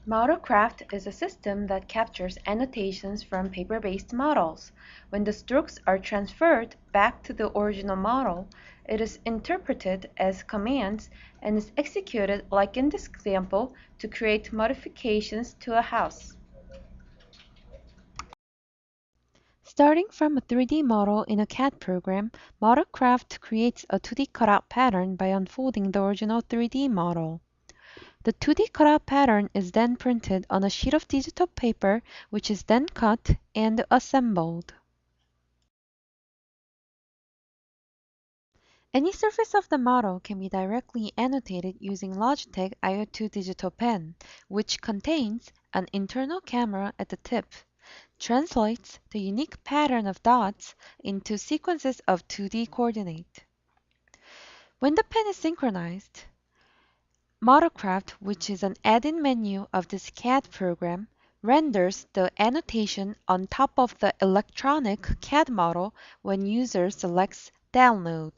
ModelCraft is a system that captures annotations from paper-based models. When the strokes are transferred back to the original model, it is interpreted as commands and is executed, like in this example, to create modifications to a house. Starting from a 3D model in a CAD program, ModelCraft creates a 2D cutout pattern by unfolding the original 3D model. The 2D cutout pattern is then printed on a sheet of digital paper, which is then cut and assembled. Any surface of the model can be directly annotated using Logitech IO2 Digital Pen, which contains an internal camera at the tip, translates the unique pattern of dots into sequences of 2D coordinate. When the pen is synchronized, ModelCraft, which is an add-in menu of this CAD program, renders the annotation on top of the electronic CAD model when user selects Download.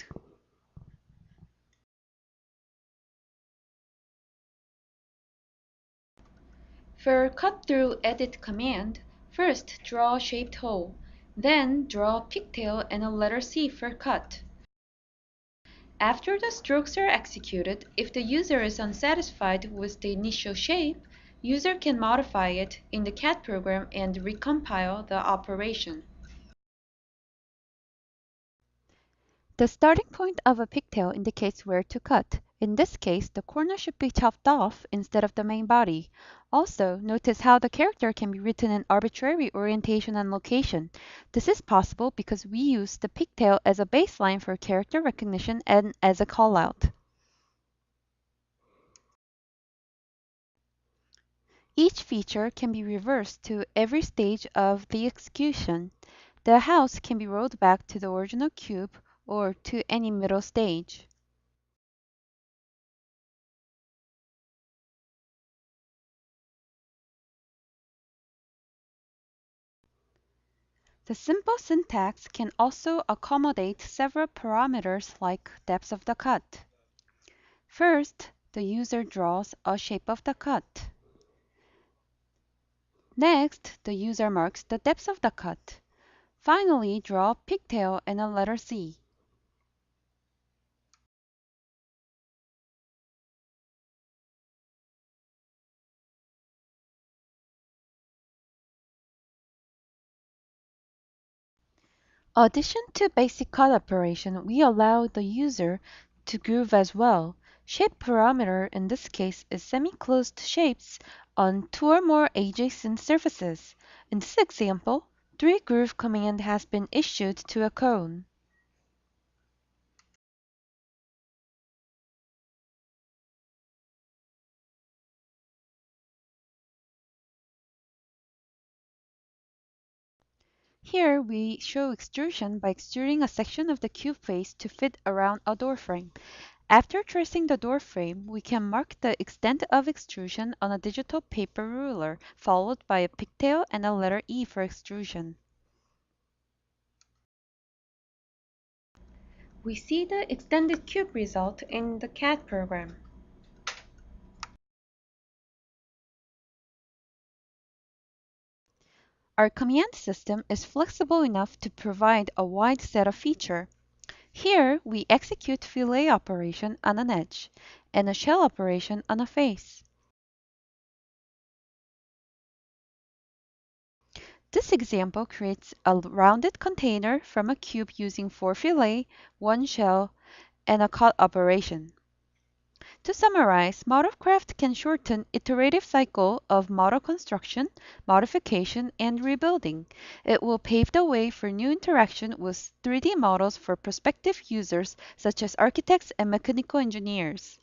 For cut-through edit command, first draw a shaped hole, then draw a pigtail and a letter C for cut. After the strokes are executed, if the user is unsatisfied with the initial shape, user can modify it in the CAD program and recompile the operation. The starting point of a pigtail indicates where to cut. In this case, the corner should be chopped off instead of the main body. Also, notice how the character can be written in arbitrary orientation and location. This is possible because we use the pigtail as a baseline for character recognition and as a callout. Each feature can be reversed to every stage of the execution. The house can be rolled back to the original cube or to any middle stage. The simple syntax can also accommodate several parameters like depth of the cut. First, the user draws a shape of the cut. Next, the user marks the depth of the cut. Finally, draw a pigtail and a letter C. Addition to basic cut operation, we allow the user to groove as well. Shape parameter in this case is semi-closed shapes on two or more adjacent surfaces. In this example, 3groove command has been issued to a cone. Here we show extrusion by extruding a section of the cube face to fit around a door frame. After tracing the door frame, we can mark the extent of extrusion on a digital paper ruler, followed by a pigtail and a letter E for extrusion. We see the extended cube result in the CAD program. Our command system is flexible enough to provide a wide set of features. Here, we execute fillet operation on an edge and a shell operation on a face. This example creates a rounded container from a cube using 4 fillet, 1 shell, and a cut operation. To summarize, ModelCraft can shorten iterative cycle of model construction, modification, and rebuilding. It will pave the way for new interaction with 3D models for prospective users such as architects and mechanical engineers.